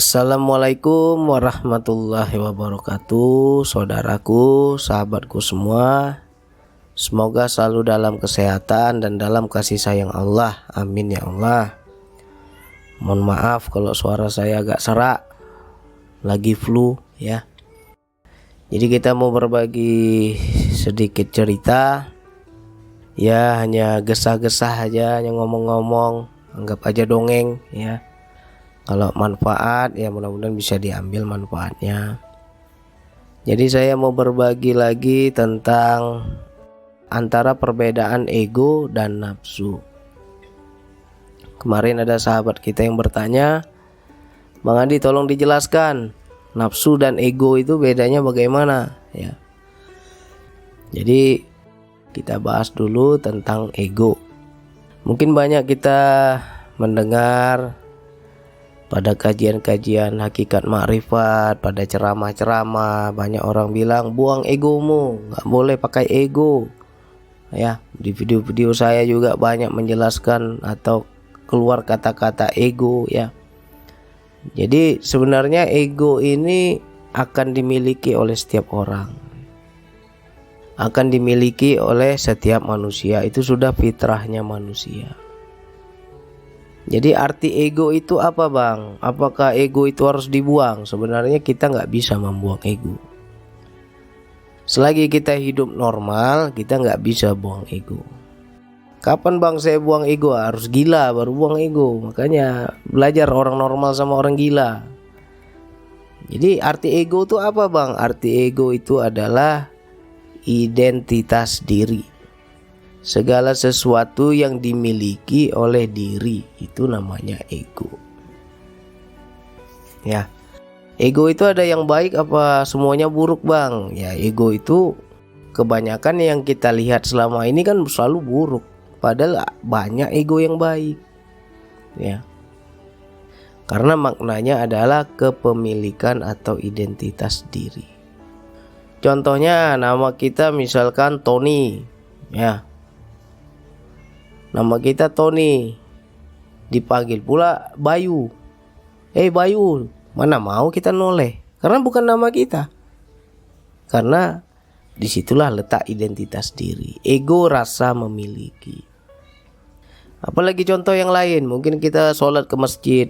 Assalamualaikum warahmatullahi wabarakatuh. Saudaraku, sahabatku semua, semoga selalu dalam kesehatan dan dalam kasih sayang Allah. Amin ya Allah. Mohon maaf kalau suara saya agak serak, lagi flu ya. Jadi kita mau berbagi sedikit cerita. Ya, hanya gesah-gesah aja, hanya ngomong-ngomong, anggap aja dongeng ya. Kalau manfaat ya mudah-mudahan bisa diambil manfaatnya. Jadi saya mau berbagi lagi tentang antara perbedaan ego dan nafsu. Kemarin ada sahabat kita yang bertanya, Bang Andi tolong dijelaskan nafsu dan ego itu bedanya bagaimana ya. Jadi kita bahas dulu tentang ego. Mungkin banyak kita mendengar pada kajian-kajian hakikat makrifat, pada ceramah-ceramah, banyak orang bilang buang egomu, nggak boleh pakai ego. Ya, di video-video saya juga banyak menjelaskan atau keluar kata-kata ego ya. Jadi sebenarnya ego ini akan dimiliki oleh setiap orang, akan dimiliki oleh setiap manusia, itu sudah fitrahnya manusia. Jadi arti ego itu apa bang? Apakah ego itu harus dibuang? Sebenarnya kita nggak bisa membuang ego. Selagi kita hidup normal, kita nggak bisa buang ego. Kapan bang saya buang ego? Harus gila baru buang ego. Makanya belajar orang normal sama orang gila. Jadi arti ego itu apa bang? Arti ego itu adalah identitas diri. Segala sesuatu yang dimiliki oleh diri itu namanya ego. Ya. Ego itu ada yang baik apa semuanya buruk, Bang? Ya, ego itu kebanyakan yang kita lihat selama ini kan selalu buruk. Padahal banyak ego yang baik. Ya. Karena maknanya adalah kepemilikan atau identitas diri. Contohnya nama kita misalkan Tony, ya. Nama kita Tony, dipanggil pula Bayu. Bayu, mana mau kita noleh? Karena bukan nama kita. Karena disitulah letak identitas diri. Ego rasa memiliki. Apalagi contoh yang lain, mungkin kita sholat ke masjid,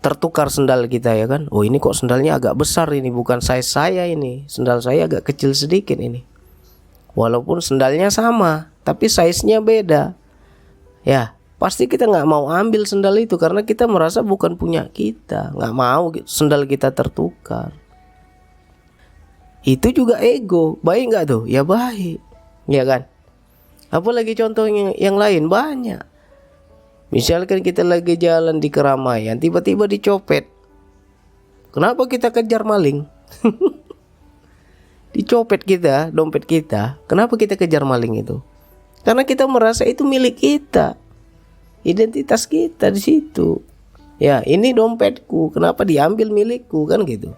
tertukar sendal kita ya kan. Oh ini kok sendalnya agak besar ini, bukan size saya ini. Sendal saya agak kecil sedikit ini. Walaupun sendalnya sama, tapi size-nya beda. Ya, pasti kita nggak mau ambil sendal itu karena kita merasa bukan punya kita. Nggak mau sendal kita tertukar. Itu juga ego. Baik nggak tuh? Ya baik. Ya kan? Apalagi contoh yang lain banyak. Misalkan kita lagi jalan di keramaian, tiba-tiba dicopet. Kenapa kita kejar maling? Dicopet kita, dompet kita. Kenapa kita kejar maling itu? Karena kita merasa itu milik kita. Identitas kita di situ. Ya, ini dompetku. Kenapa diambil milikku kan gitu.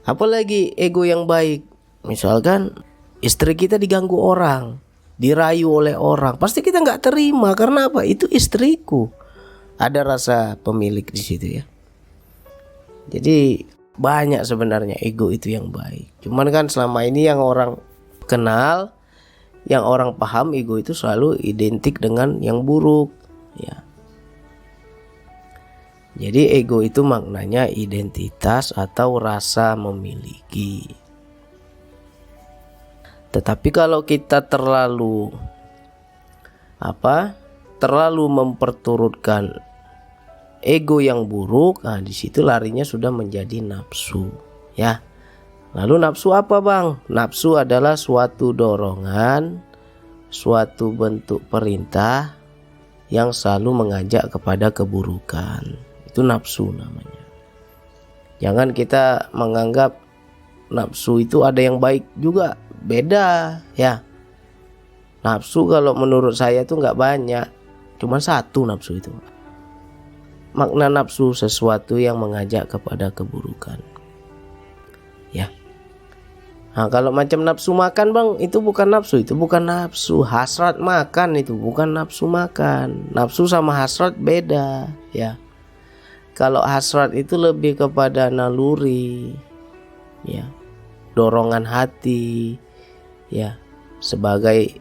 Apalagi ego yang baik. Misalkan istri kita diganggu orang, dirayu oleh orang, pasti kita nggak terima. Karena apa? Itu istriku. Ada rasa pemilik di situ ya. Jadi banyak sebenarnya ego itu yang baik. Cuman kan selama ini yang orang kenal, yang orang paham, ego itu selalu identik dengan yang buruk ya. Jadi ego itu maknanya identitas atau rasa memiliki. Tetapi kalau kita terlalu memperturutkan ego yang buruk, nah di situ larinya sudah menjadi nafsu ya. Lalu nafsu apa bang? Nafsu adalah suatu dorongan, suatu bentuk perintah yang selalu mengajak kepada keburukan. Itu nafsu namanya. Jangan kita menganggap nafsu itu ada yang baik juga. Beda ya. Nafsu kalau menurut saya itu nggak banyak. Cuma satu nafsu itu. Makna nafsu sesuatu yang mengajak kepada keburukan. Ya. Nah kalau macam nafsu makan bang, itu bukan nafsu, itu bukan nafsu. Hasrat makan itu bukan nafsu makan. Nafsu sama hasrat beda ya. Kalau hasrat itu lebih kepada naluri, ya, dorongan hati, ya, sebagai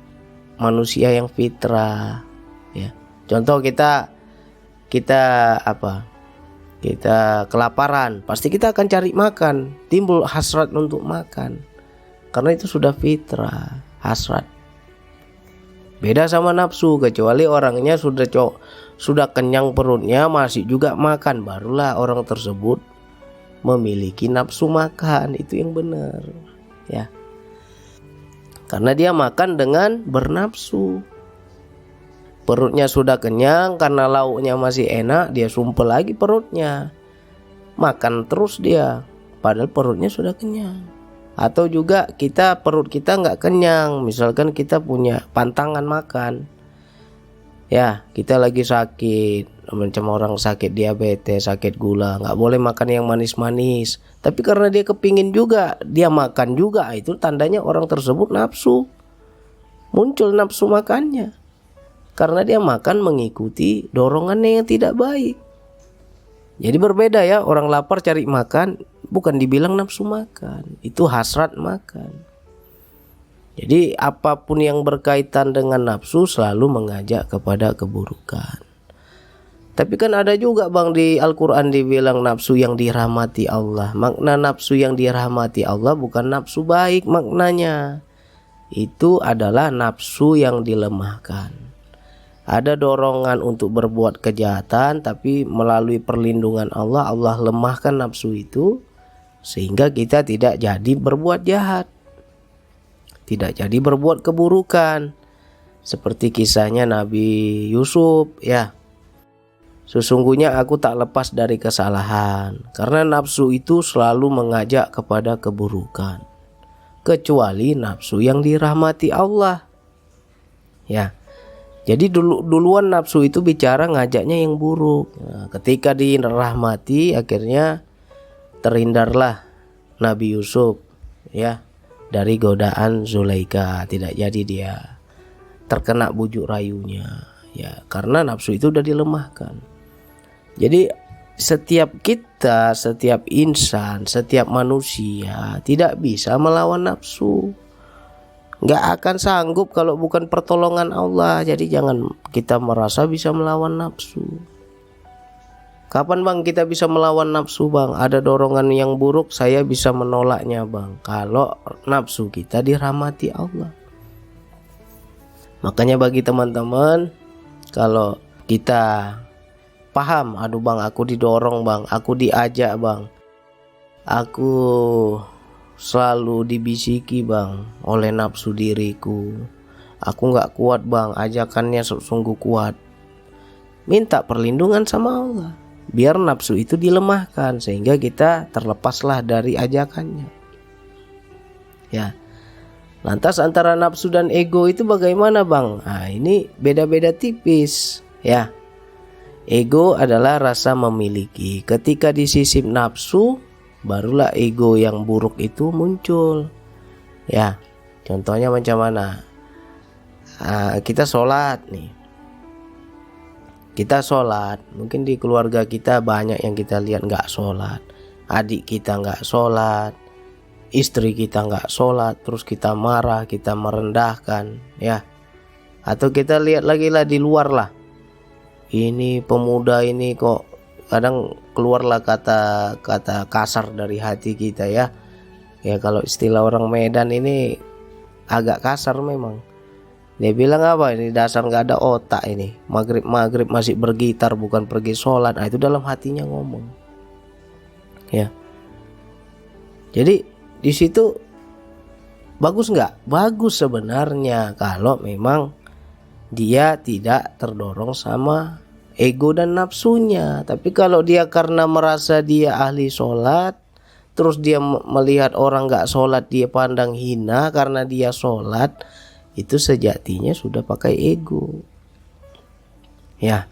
manusia yang fitrah, ya. Contoh kita apa? Kita kelaparan, pasti kita akan cari makan, timbul hasrat untuk makan. Karena itu sudah fitrah, hasrat. Beda sama nafsu, kecuali orangnya sudah kenyang perutnya masih juga makan, barulah orang tersebut memiliki nafsu makan. Itu yang benar, ya. Karena dia makan dengan bernafsu. Perutnya sudah kenyang karena lauknya masih enak, dia sumpel lagi perutnya. Makan terus dia, padahal perutnya sudah kenyang. Atau juga perut kita nggak kenyang, misalkan kita punya pantangan makan, ya, kita lagi sakit, macam orang sakit diabetes, sakit gula, nggak boleh makan yang manis-manis. Tapi karena dia kepingin juga, dia makan juga, itu tandanya orang tersebut nafsu, muncul nafsu makannya, karena dia makan mengikuti dorongannya yang tidak baik. Jadi berbeda ya, orang lapar cari makan bukan dibilang nafsu makan, itu hasrat makan. Jadi apapun yang berkaitan dengan nafsu selalu mengajak kepada keburukan. Tapi kan ada juga bang di Al-Quran dibilang nafsu yang dirahmati Allah. Makna nafsu yang dirahmati Allah bukan nafsu baik maknanya. Itu adalah nafsu yang dilemahkan. Ada dorongan untuk berbuat kejahatan, tapi melalui perlindungan Allah, Allah lemahkan nafsu itu sehingga kita tidak jadi berbuat jahat, tidak jadi berbuat keburukan. Seperti kisahnya Nabi Yusuf, ya. Sesungguhnya aku tak lepas dari kesalahan, karena nafsu itu selalu mengajak kepada keburukan, kecuali nafsu yang dirahmati Allah, ya. Jadi duluan nafsu itu bicara ngajaknya yang buruk. Nah, ketika dirahmati akhirnya terhindarlah Nabi Yusuf, ya, dari godaan Zulaikha. Tidak jadi dia terkena bujuk rayunya, ya, karena nafsu itu udah dilemahkan. Jadi setiap kita, setiap insan, setiap manusia tidak bisa melawan nafsu. Gak akan sanggup kalau bukan pertolongan Allah. Jadi jangan kita merasa bisa melawan nafsu. Kapan bang kita bisa melawan nafsu bang? Ada dorongan yang buruk, saya bisa menolaknya bang, kalau nafsu kita dirahmati Allah. Makanya bagi teman-teman, kalau kita paham, aduh bang aku didorong bang, aku diajak bang, aku selalu dibisiki bang oleh nafsu diriku, aku gak kuat bang, ajakannya sungguh kuat. Minta perlindungan sama Allah, biar nafsu itu dilemahkan sehingga kita terlepaslah dari ajakannya, ya. Lantas antara nafsu dan ego itu bagaimana bang? Nah ini beda-beda tipis, ya. Ego adalah rasa memiliki. Ketika disisip nafsu, barulah ego yang buruk itu muncul, ya. Contohnya macam mana? Kita sholat nih, kita sholat, mungkin di keluarga kita banyak yang kita lihat nggak sholat, adik kita nggak sholat, istri kita nggak sholat, terus kita marah, kita merendahkan, ya. Atau kita lihat lagi lah di luar lah, ini pemuda ini kok, kadang keluarlah kata kasar dari hati kita, ya. Ya kalau istilah orang Medan ini agak kasar memang. Dia bilang apa ini, dasar nggak ada otak ini, maghrib masih bergitar bukan pergi sholat. Nah itu dalam hatinya ngomong, ya. Jadi di situ bagus nggak? Bagus sebenarnya kalau memang dia tidak terdorong sama ego dan nafsunya. Tapi kalau dia karena merasa dia ahli sholat, terus dia melihat orang gak sholat dia pandang hina karena dia sholat, itu sejatinya sudah pakai ego, ya.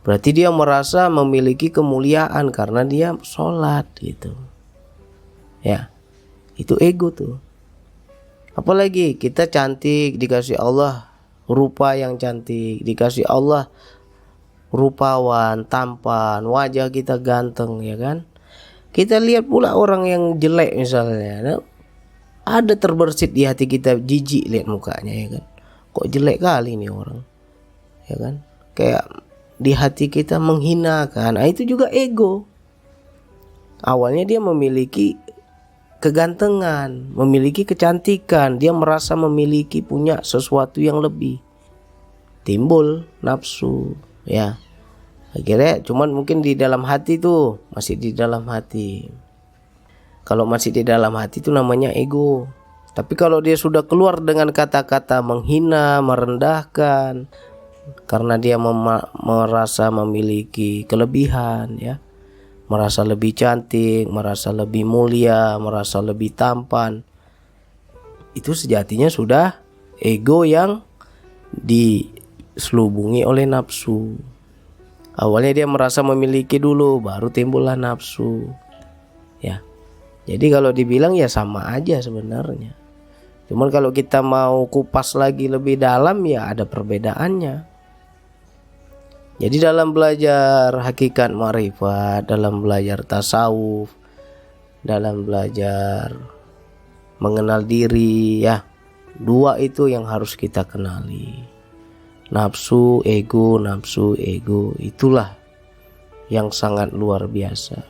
Berarti dia merasa memiliki kemuliaan karena dia sholat gitu, ya. Itu ego tuh. Apalagi kita cantik, dikasih Allah rupa yang cantik, dikasih Allah rupawan, tampan, wajah kita ganteng, ya kan? Kita lihat pula orang yang jelek misalnya, nah, ada terbersit di hati kita, jijik lihat mukanya, ya kan? Kok jelek kali nih orang, ya kan? Kayak di hati kita menghinakan. Nah, itu juga ego. Awalnya dia memiliki kegantengan, memiliki kecantikan, dia merasa memiliki punya sesuatu yang lebih. Timbul nafsu, ya. Akhirnya cuman mungkin di dalam hati tuh, masih di dalam hati. Kalau masih di dalam hati itu namanya ego. Tapi kalau dia sudah keluar dengan kata-kata menghina, merendahkan, karena dia merasa memiliki kelebihan, ya, merasa lebih cantik, merasa lebih mulia, merasa lebih tampan, itu sejatinya sudah ego yang diselubungi oleh nafsu. Awalnya dia merasa memiliki dulu, baru timbullah nafsu, ya. Jadi kalau dibilang ya sama aja sebenarnya. Cuman kalau kita mau kupas lagi lebih dalam, ya ada perbedaannya. Jadi dalam belajar hakikat ma'rifat, dalam belajar tasawuf, dalam belajar mengenal diri, ya, dua itu yang harus kita kenali. Nafsu, ego, itulah yang sangat luar biasa.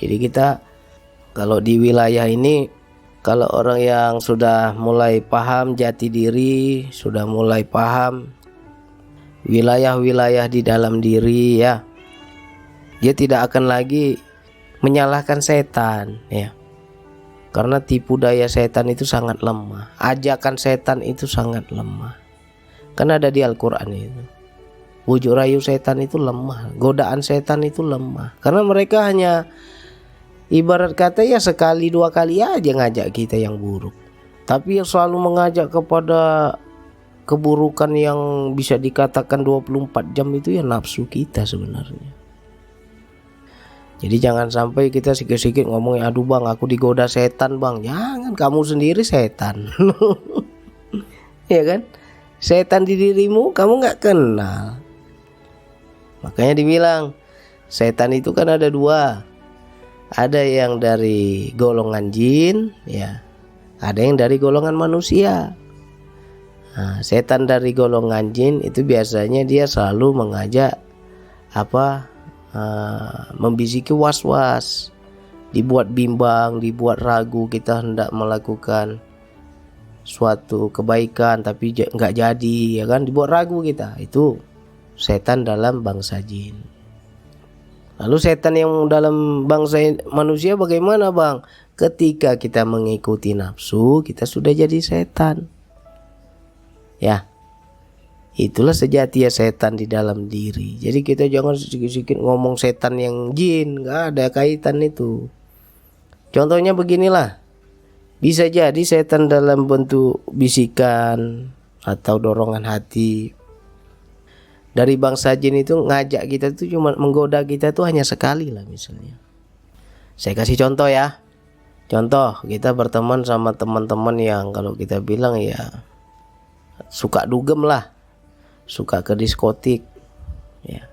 Jadi kita kalau di wilayah ini, kalau orang yang sudah mulai paham jati diri, sudah mulai paham wilayah-wilayah di dalam diri, ya, dia tidak akan lagi menyalahkan setan, ya. Karena tipu daya setan itu sangat lemah, ajakan setan itu sangat lemah. Kan ada di Al-Quran itu, bujuk rayu setan itu lemah, godaan setan itu lemah. Karena mereka hanya ibarat kata ya sekali dua kali aja ngajak kita yang buruk. Tapi yang selalu mengajak kepada keburukan yang bisa dikatakan 24 jam itu ya nafsu kita sebenarnya. Jadi jangan sampai kita sikit-sikit ngomong, aduh bang aku digoda setan bang. Jangan, kamu sendiri setan. Ya kan? Setan di dirimu kamu gak kenal. Makanya dibilang setan itu kan ada dua. Ada yang dari golongan jin, ya, ada yang dari golongan manusia. Nah, setan dari golongan jin itu biasanya dia selalu mengajak membisiki was-was, dibuat bimbang, dibuat ragu kita hendak melakukan suatu kebaikan tapi nggak jadi, ya kan, dibuat ragu kita. Itu setan dalam bangsa jin. Lalu setan yang dalam bangsa manusia bagaimana bang? Ketika kita mengikuti nafsu, kita sudah jadi setan, ya. Itulah sejati ya setan di dalam diri. Jadi kita jangan sedikit-sedikit ngomong setan yang jin, nggak ada kaitan itu. Contohnya beginilah, bisa jadi setan dalam bentuk bisikan atau dorongan hati dari bangsa jin itu ngajak kita tuh cuma menggoda kita tuh hanya sekali lah misalnya. Saya kasih contoh ya. Contoh, kita berteman sama teman-teman yang kalau kita bilang ya suka dugem lah, suka ke diskotik, ya.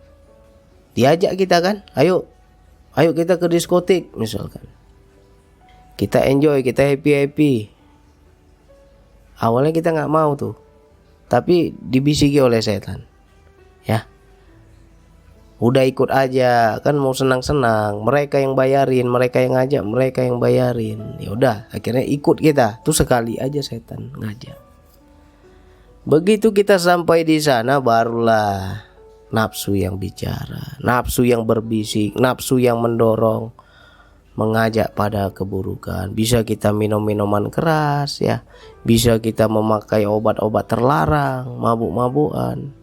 Diajak kita kan, ayo kita ke diskotik misalkan. Kita enjoy, kita happy. Awalnya kita nggak mau tuh, tapi dibisiki oleh setan, ya. Udah ikut aja, kan mau senang-senang. Mereka yang bayarin, mereka yang ngajak, mereka yang bayarin. Ya udah, akhirnya ikut kita. Tuh sekali aja setan ngajak. Begitu kita sampai di sana barulah nafsu yang bicara, nafsu yang berbisik, nafsu yang mendorong, mengajak pada keburukan. Bisa kita minum minuman keras, ya. Bisa kita memakai obat-obat terlarang, mabuk-mabukan.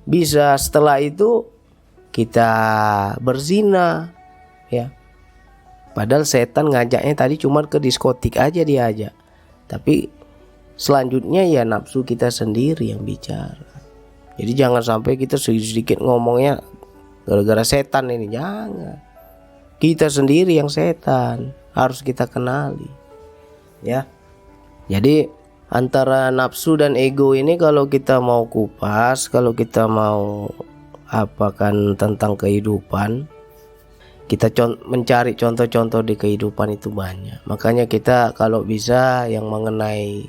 Bisa setelah itu kita berzina, ya. Padahal setan ngajaknya tadi cuma ke diskotik aja diajak. Tapi selanjutnya ya nafsu kita sendiri yang bicara. Jadi jangan sampai kita sedikit ngomongnya gara-gara setan ini, jangan. Kita sendiri yang setan, harus kita kenali, ya. Jadi antara nafsu dan ego ini kalau kita mau kupas, kalau kita mau tentang kehidupan, kita mencari contoh-contoh di kehidupan itu banyak. Makanya kita kalau bisa yang mengenai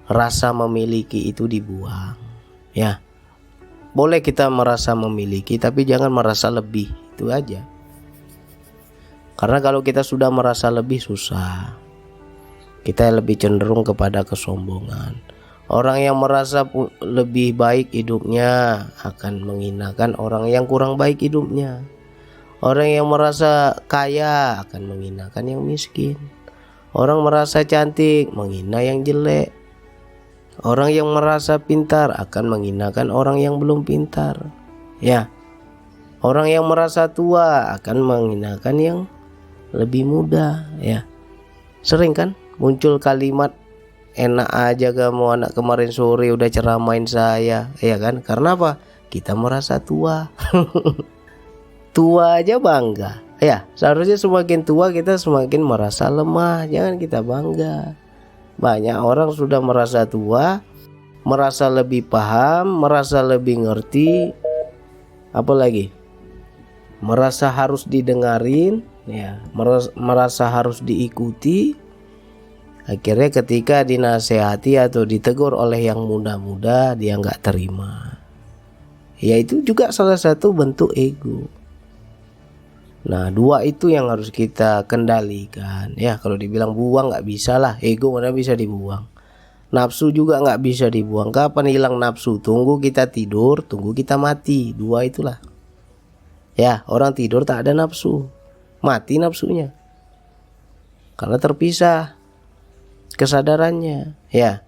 rasa memiliki itu dibuang. Ya, boleh kita merasa memiliki, tapi jangan merasa lebih, itu aja. Karena kalau kita sudah merasa lebih, susah. Kita lebih cenderung kepada kesombongan. Orang yang merasa lebih baik hidupnya akan menghinakan orang yang kurang baik hidupnya. Orang yang merasa kaya akan menghinakan yang miskin. Orang merasa cantik menghina yang jelek. Orang yang merasa pintar akan menghinakan orang yang belum pintar. Ya. Orang yang merasa tua akan menghinakan yang lebih muda, ya. Sering kan muncul kalimat, enak aja kamu anak kemarin sore udah ceramain saya, ya kan? Karena apa? Kita merasa tua. Tua aja bangga. Ya, seharusnya semakin tua kita semakin merasa lemah. Jangan kita bangga. Banyak orang sudah merasa tua, merasa lebih paham, merasa lebih ngerti. Apalagi? Merasa harus didengarin, ya, merasa harus diikuti. Akhirnya ketika dinasehati atau ditegur oleh yang muda-muda, dia nggak terima. Ya, itu juga salah satu bentuk ego. Nah, dua itu yang harus kita kendalikan. Ya, kalau dibilang buang nggak bisa lah. Ego mana bisa dibuang. Nafsu juga nggak bisa dibuang. Kapan hilang nafsu? Tunggu kita tidur, tunggu kita mati. Dua itulah. Ya, orang tidur tak ada nafsu, mati nafsunya. Karena terpisah kesadarannya. Ya,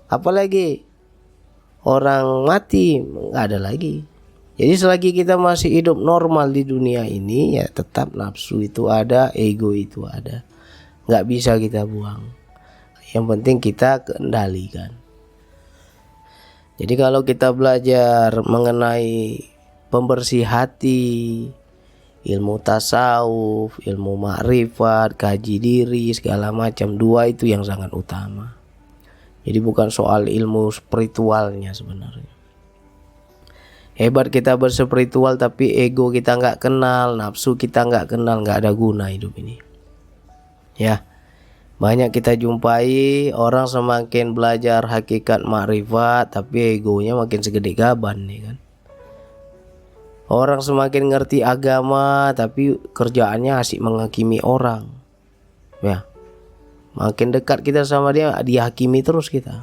apalagi orang mati nggak ada lagi. Jadi selagi kita masih hidup normal di dunia ini, ya tetap nafsu itu ada, ego itu ada. Nggak bisa kita buang. Yang penting kita kendalikan. Jadi kalau kita belajar mengenai pembersih hati, ilmu tasawuf, ilmu makrifat, kaji diri, segala macam, dua itu yang sangat utama. Jadi bukan soal ilmu spiritualnya sebenarnya. Hebat kita berspiritual tapi ego kita nggak kenal, nafsu kita nggak kenal, nggak ada guna hidup ini. Ya, banyak kita jumpai orang semakin belajar hakikat makrifat tapi egonya makin segede gaban, nih kan. Orang semakin ngerti agama tapi kerjaannya asik menghakimi orang. Ya, makin dekat kita sama dia, dihakimi terus kita.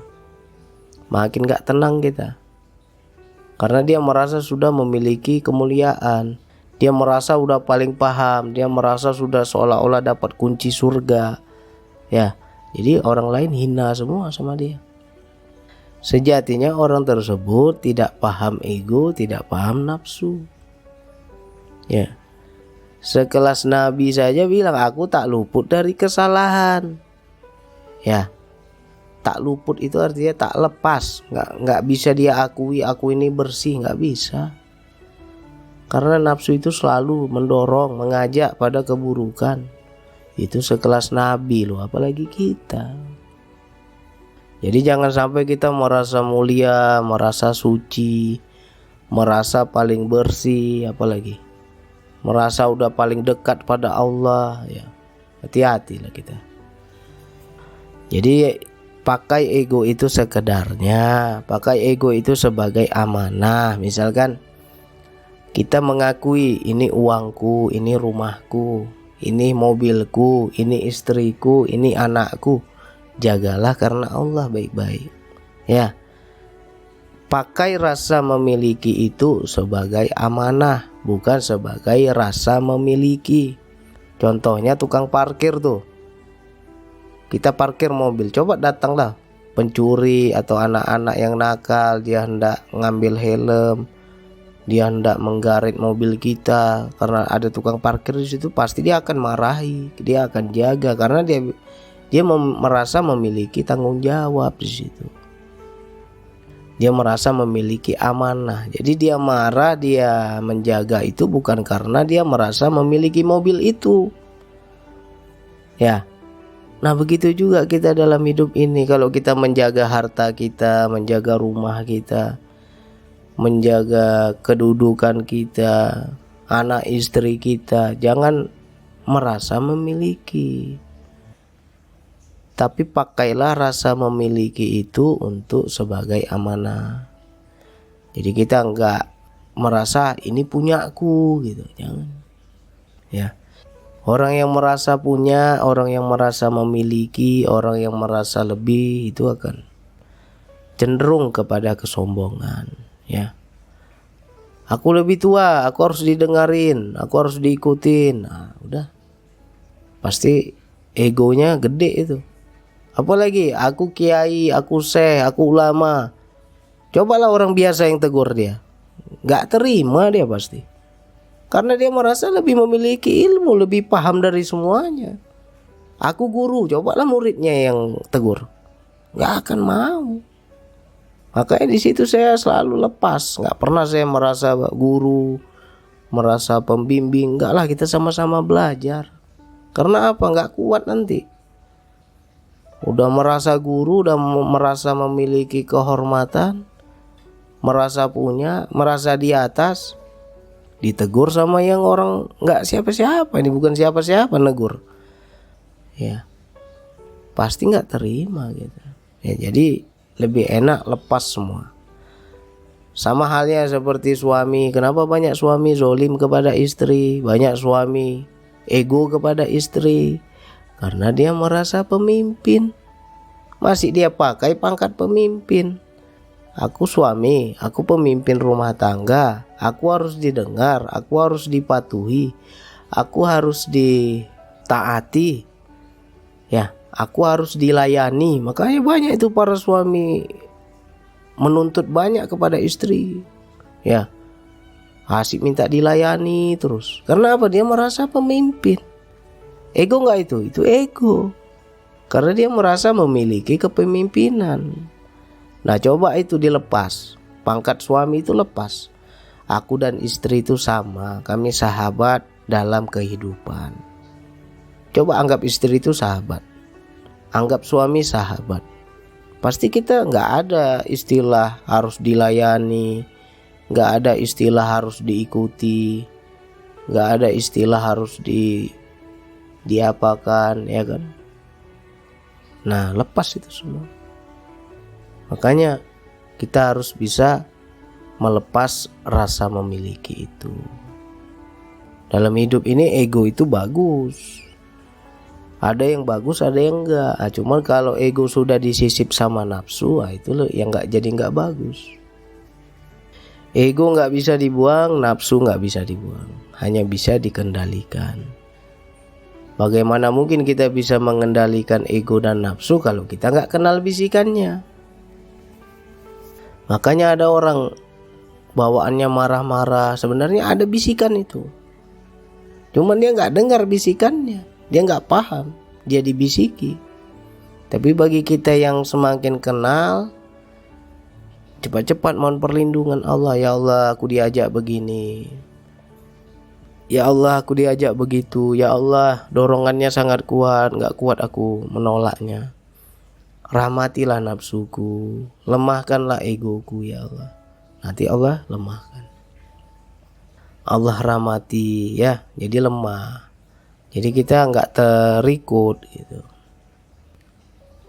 Makin nggak tenang kita. Karena dia merasa sudah memiliki kemuliaan. Dia merasa sudah paling paham. Dia merasa sudah seolah-olah dapat kunci surga. Ya, jadi orang lain hina semua sama dia. Sejatinya orang tersebut tidak paham ego, tidak paham nafsu. Ya, sekelas Nabi saja bilang, aku tak luput dari kesalahan. Ya, tak luput itu artinya tak lepas, nggak bisa dia akui aku ini bersih, nggak bisa. Karena nafsu itu selalu mendorong, mengajak pada keburukan. Itu sekelas Nabi loh, apalagi kita. Jadi jangan sampai kita merasa mulia, merasa suci, merasa paling bersih, apalagi merasa udah paling dekat pada Allah. Ya, hati-hatilah kita. Jadi pakai ego itu sekedarnya, pakai ego itu sebagai amanah. Misalkan kita mengakui ini uangku, ini rumahku, ini mobilku, ini istriku, ini anakku. Jagalah karena Allah baik-baik. Ya, pakai rasa memiliki itu sebagai amanah, bukan sebagai rasa memiliki. Contohnya tukang parkir tuh. Kita parkir mobil, coba datanglah pencuri atau anak-anak yang nakal, dia hendak ngambil helm, dia hendak menggaret mobil kita. Karena ada tukang parkir di situ, pasti dia akan marahi, dia akan jaga karena dia merasa memiliki tanggung jawab di situ. Dia merasa memiliki amanah. Jadi dia marah, dia menjaga itu bukan karena dia merasa memiliki mobil itu. Ya. Nah, begitu juga kita dalam hidup ini. Kalau kita menjaga harta kita, menjaga rumah kita, menjaga kedudukan kita, anak istri kita. Jangan merasa memiliki, tapi pakailah rasa memiliki itu untuk sebagai amanah. Jadi kita enggak merasa ini punyaku gitu, jangan. Ya. Orang yang merasa punya, orang yang merasa memiliki, orang yang merasa lebih itu akan cenderung kepada kesombongan, ya. Aku lebih tua, aku harus didengarin, aku harus diikutin. Nah, udah. Pasti egonya gede itu. Apalagi aku kiai, aku syekh, aku ulama. Cobalah orang biasa yang tegur dia, gak terima dia pasti. Karena dia merasa lebih memiliki ilmu, lebih paham dari semuanya. Aku guru, cobalah muridnya yang tegur, gak akan mau. Makanya di situ saya selalu lepas, gak pernah saya merasa guru, merasa pembimbing. Enggak lah, kita sama-sama belajar. Karena apa? Gak kuat nanti. Udah merasa guru, udah merasa memiliki kehormatan, merasa punya, merasa di atas, ditegur sama yang orang gak siapa-siapa. Ini bukan siapa-siapa negur, ya pasti gak terima gitu. Ya, jadi lebih enak lepas semua. Sama halnya seperti suami. Kenapa banyak suami zolim kepada istri, banyak suami ego kepada istri? Karena dia merasa pemimpin, masih dia pakai pangkat pemimpin. Aku suami, aku pemimpin rumah tangga, aku harus didengar, aku harus dipatuhi, aku harus ditaati, ya, aku harus dilayani. Makanya banyak itu para suami menuntut banyak kepada istri, ya, asik minta dilayani terus. Karena apa? Dia merasa pemimpin. Ego nggak itu? Itu ego. Karena dia merasa memiliki kepemimpinan. Nah, coba itu dilepas. Pangkat suami itu lepas. Aku dan istri itu sama, kami sahabat dalam kehidupan. Coba anggap istri itu sahabat, anggap suami sahabat. Pasti kita nggak ada istilah harus dilayani, nggak ada istilah harus diikuti, nggak ada istilah harus diapakan, ya kan? Nah, lepas itu semua. Makanya kita harus bisa melepas rasa memiliki itu. Dalam hidup ini ego itu bagus. Ada yang bagus, ada yang enggak. Cuman kalau ego sudah disisip sama nafsu, itu yang enggak bagus. Ego enggak bisa dibuang, nafsu enggak bisa dibuang, hanya bisa dikendalikan. Bagaimana mungkin kita bisa mengendalikan ego dan nafsu kalau kita enggak kenal bisikannya? Makanya ada orang bawaannya marah-marah, sebenarnya ada bisikan itu. Cuman dia enggak dengar bisikannya. Dia nggak paham, dia dibisiki. Tapi bagi kita yang semakin kenal, cepat-cepat mohon perlindungan Allah. Ya Allah, aku diajak begini. Ya Allah, aku diajak begitu. Ya Allah, dorongannya sangat kuat, nggak kuat aku menolaknya. Rahmatilah nafsuku, lemahkanlah egoku ya Allah. Nanti Allah lemahkan. Allah rahmati ya, jadi lemah. Jadi kita nggak terikut gitu.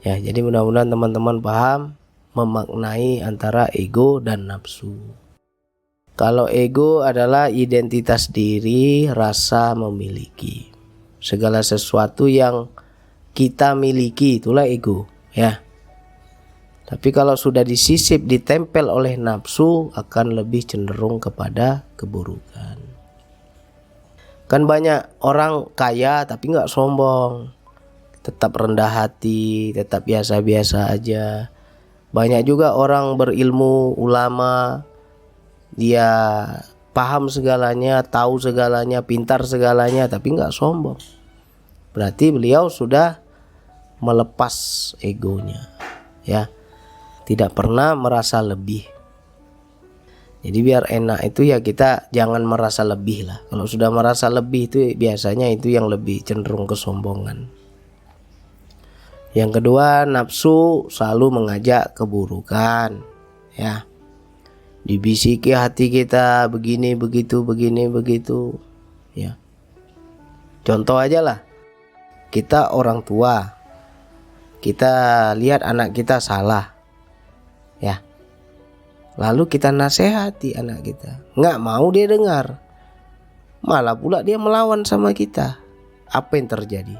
Ya, jadi mudah-mudahan teman-teman paham memaknai antara ego dan nafsu. Kalau ego adalah identitas diri, rasa memiliki. Segala sesuatu yang kita miliki itulah ego, ya. Tapi kalau sudah disisip, ditempel oleh nafsu, akan lebih cenderung kepada keburukan. Kan banyak orang kaya tapi nggak sombong, tetap rendah hati, tetap biasa-biasa aja. Banyak juga orang berilmu, ulama, dia paham segalanya, tahu segalanya, pintar segalanya, tapi nggak sombong. Berarti beliau sudah melepas egonya, ya, tidak pernah merasa lebih. Jadi biar enak itu ya kita jangan merasa lebih lah. Kalau sudah merasa lebih itu biasanya itu yang lebih cenderung kesombongan. Yang kedua, nafsu selalu mengajak keburukan, ya. dibisiki hati kita begini begitu ya. Contoh aja lah, kita orang tua, kita lihat anak kita salah ya, lalu kita nasihati anak kita, nggak mau dia dengar, malah pula dia melawan sama kita. Apa yang terjadi?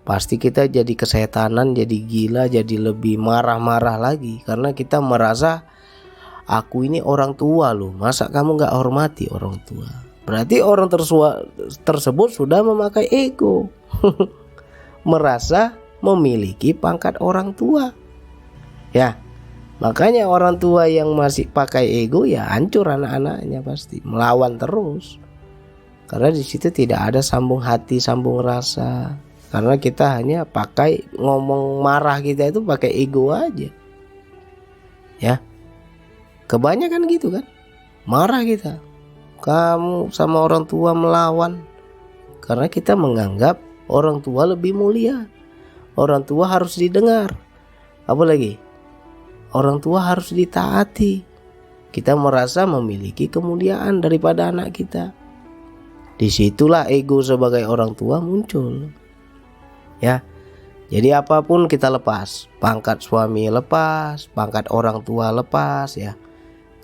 Pasti kita jadi kesetanan, jadi gila, jadi lebih marah-marah lagi, karena kita merasa aku ini orang tua loh, masa kamu gak hormati orang tua? Berarti orang tersebut sudah memakai ego merasa memiliki pangkat orang tua ya. Makanya orang tua yang masih pakai ego ya hancur anak-anaknya, pasti melawan terus, karena di situ tidak ada sambung hati, sambung rasa. Karena kita hanya pakai ngomong marah kita itu pakai ego aja ya. Kebanyakan gitu kan, marah kita, kamu sama orang tua melawan, karena kita menganggap orang tua lebih mulia, orang tua harus didengar, apalagi orang tua harus ditaati. Kita merasa memiliki kemuliaan daripada anak kita. Disitulah ego sebagai orang tua muncul ya. Jadi apapun kita lepas, pangkat suami lepas, pangkat orang tua lepas ya.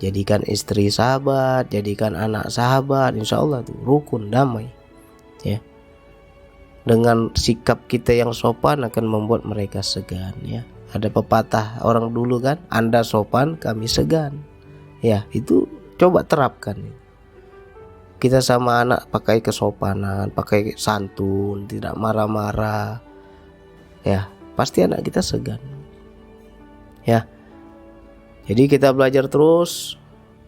Jadikan istri sahabat, jadikan anak sahabat, insya Allah tuh rukun damai ya. Dengan sikap kita yang sopan akan membuat mereka segan ya. Ada pepatah orang dulu kan, Anda sopan kami segan ya. Itu coba terapkan. Kita sama anak pakai kesopanan, pakai santun, tidak marah-marah ya, pasti anak kita segan ya. Jadi kita belajar terus,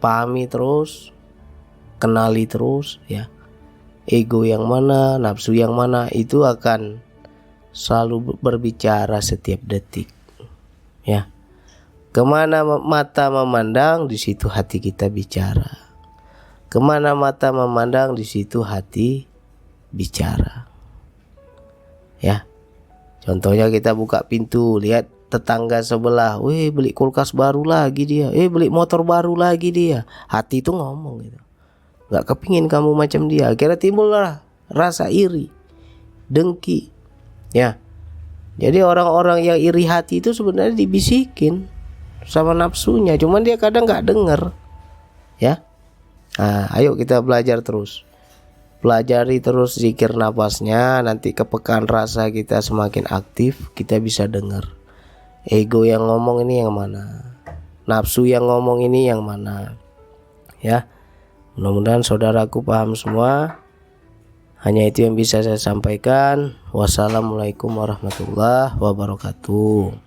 pahami terus, kenali terus ya. Ego yang mana, nafsu yang mana, itu akan selalu berbicara setiap detik ya. Kemana mata memandang, di situ hati kita bicara. Kemana mata memandang, di situ hati bicara ya. Contohnya kita buka pintu, lihat tetangga sebelah, weh beli kulkas baru lagi dia, beli motor baru lagi dia. Hati itu ngomong gitu, gak kepingin kamu macam dia. Akhirnya timbullah rasa iri, dengki ya. Jadi orang-orang yang iri hati itu sebenarnya dibisikin sama nafsunya, cuman dia kadang gak denger ya. Nah, ayo kita belajar terus, pelajari terus zikir nafasnya. Nanti kepekaan rasa kita semakin aktif, kita bisa dengar ego yang ngomong ini yang mana, nafsu yang ngomong ini yang mana ya. Mudah-mudahan saudaraku paham semua. Hanya itu yang bisa saya sampaikan. Wassalamualaikum warahmatullahi wabarakatuh.